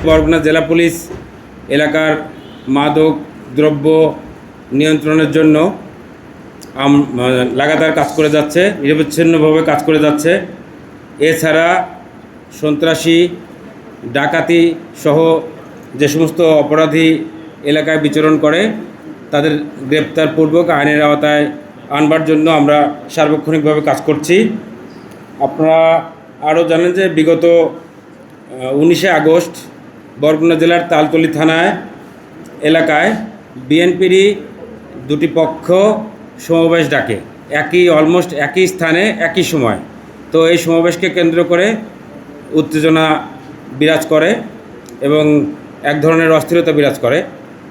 বরগুনা জেলা পুলিশ এলাকার মাদক দ্রব্য নিয়ন্ত্রণের জন্য লাগাতার কাজ করে যাচ্ছে, নিরবচ্ছিন্নভাবে কাজ করে যাচ্ছে। এছাড়া সন্ত্রাসী, ডাকাতি সহ যে সমস্ত অপরাধী এলাকায় বিচরণ করে তাদের গ্রেপ্তারপূর্বক আইনের আওতায় আনবার জন্য আমরা সার্বক্ষণিকভাবে কাজ করছি। আপনারা আরও জানেন যে বিগত 19শে আগস্ট বরগুনা জেলার তালতলী থানায় এলাকায় বিএনপিরই দুটি পক্ষ সমাবেশ ডাকে, অলমোস্ট একই স্থানে একই সময়। তো এই সমাবেশকে কেন্দ্র করে উত্তেজনা বিরাজ করে এবং এক ধরনের অস্থিরতা বিরাজ করে।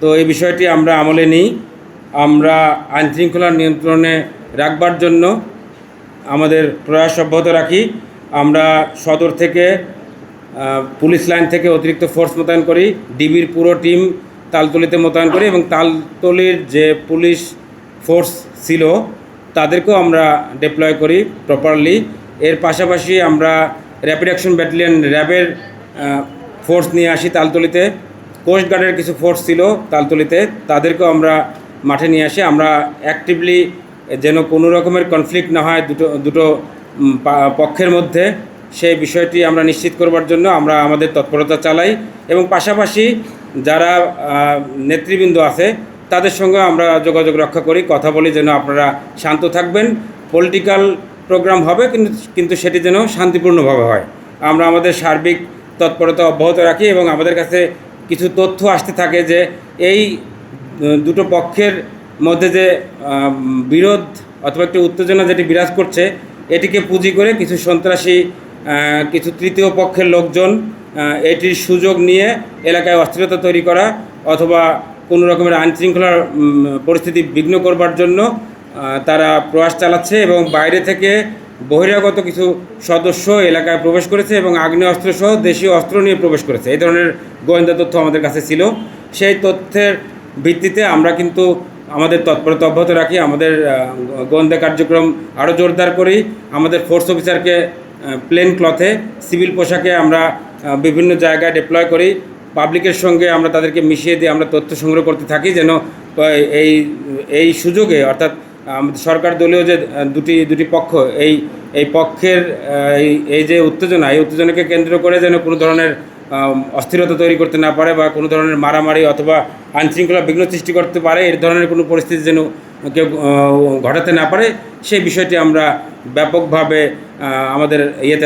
তো এই বিষয়টি আমরা আমলে নিই। আমরা আইনশৃঙ্খলা নিয়ন্ত্রণে রাখবার জন্য আমাদের প্রয়াস অব্যাহত রাখি। আমরা সদর থেকে, পুলিশ লাইন থেকে অতিরিক্ত ফোর্স মোতায়েন করি, ডিবির পুরো টিম তালতলীতে মোতায়েন করি এবং তালতলীর যে পুলিশ ফোর্স ছিল তাদেরকেও আমরা ডিপ্লয় করি প্রপারলি। এর পাশাপাশি আমরা র্যাপিড অ্যাকশন ব্যাটালিয়ন র্যাবের ফোর্স নিয়ে আসি তালতলীতে। কোস্টগার্ডের কিছু ফোর্স ছিল তালতলীতে, তাদেরকেও আমরা মাঠে নিয়ে আসি। আমরা অ্যাক্টিভলি যেন কোনো রকমের কনফ্লিক্ট না হয় দুটো পক্ষের মধ্যে, সেই বিষয়টি আমরা নিশ্চিত করবার জন্য আমরা আমাদের তৎপরতা চালাই এবং পাশাপাশি যারা নেতৃবৃন্দ আছে তাদের সঙ্গে আমরা যোগাযোগ রক্ষা করি, কথা বলি যেন আপনারা শান্ত থাকবেন। পলিটিক্যাল প্রোগ্রাম হবে কিন্তু সেটি যেন শান্তিপূর্ণভাবে হয়। আমরা আমাদের সার্বিক তৎপরতা অব্যাহত রাখি এবং আমাদের কাছে কিছু তথ্য আসতে থাকে যে এই দুটো পক্ষের মধ্যে যে বিরোধ অথবা একটি উত্তেজনা যেটি বিরাজ করছে, এটিকে পুঁজি করে কিছু সন্ত্রাসী, কিছু তৃতীয় পক্ষের লোকজন এটির সুযোগ নিয়ে এলাকায় অস্থিরতা তৈরি করা অথবা কোনো রকমের আইনশৃঙ্খলার পরিস্থিতি বিঘ্ন করবার জন্য তারা প্রয়াস চালাচ্ছে এবং বাইরে থেকে বহিরাগত কিছু সদস্য এলাকায় প্রবেশ করেছে এবং আগ্নেয়াস্ত্রসহ দেশীয় অস্ত্র নিয়ে প্রবেশ করেছে। এই ধরনের গোয়েন্দা তথ্য আমাদের কাছে ছিল। সেই তথ্যের ভিত্তিতে আমরা কিন্তু আমাদের তৎপরতা অব্যাহত রাখি, আমাদের গোয়েন্দা কার্যক্রম আরও জোরদার করি। আমাদের ফোর্স অফিসারকে প্লেন ক্লথে, সিভিল পোশাকে আমরা বিভিন্ন জায়গায় ডিপ্লয় করি। পাবলিকের সঙ্গে আমরা তাদেরকে মিশিয়ে দিয়ে আমরা তথ্য সংগ্রহ করতে থাকি যেন এই সুযোগে, অর্থাৎ সরকার দলীয় যে দুটি পক্ষ, এই পক্ষের এই যে উত্তেজনা, এই উত্তেজনাকে কেন্দ্র করে যেন কোনো ধরনের অস্থিরতা তৈরি করতে না পারে বা কোনো ধরনের মারামারি অথবা আইনশৃঙ্খলা বিঘ্ন সৃষ্টি করতে পারে, এর ধরনের কোনো পরিস্থিতি যেন কেউ ঘটাতে না পারে, সেই বিষয়টি আমরা ব্যাপকভাবে আমাদের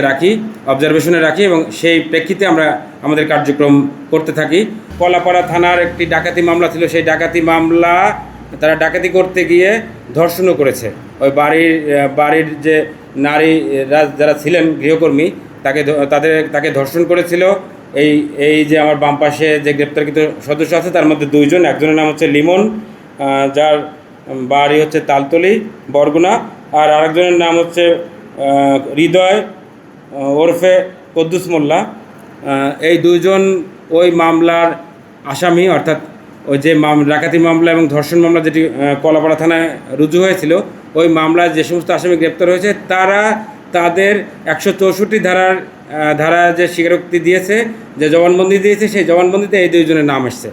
রাখি, অবজারভেশনে রাখি এবং সেই প্রেক্ষিতে আমরা আমাদের কার্যক্রম করতে থাকি। কলাপাড়া থানার একটি ডাকাতি মামলা ছিল, সেই ডাকাতি মামলা তারা ডাকাতি করতে গিয়ে ধর্ষণও করেছে। ওই বাড়ির যে নারী যারা ছিলেন গৃহকর্মী তাকে ধর্ষণ করেছিল। এই যে আমার বাম পাশে যে গ্রেপ্তারকৃত সদস্য আছে তার মধ্যে দুইজন, একজনের নাম হচ্ছে লিমন, যার বাড়ি হচ্ছে তালতলী বরগুনা, আর আরেকজনের নাম হচ্ছে হৃদয় ওরফে কদ্দুস মোল্লা। এই দুইজন ওই মামলার আসামি, অর্থাৎ ওই যে ডাকাতি মামলা এবং ধর্ষণ মামলা যেটি কলাপাড়া থানায় রুজু হয়েছিল, ওই মামলায় যে সমস্ত আসামি গ্রেপ্তার হয়েছে তারা তাদের 164 ধারা যে স্বীকারোক্তি দিয়েছে, যে জবানবন্দি দিয়েছে, সেই জবানবন্দিতে এই দুইজনের নাম এসছে।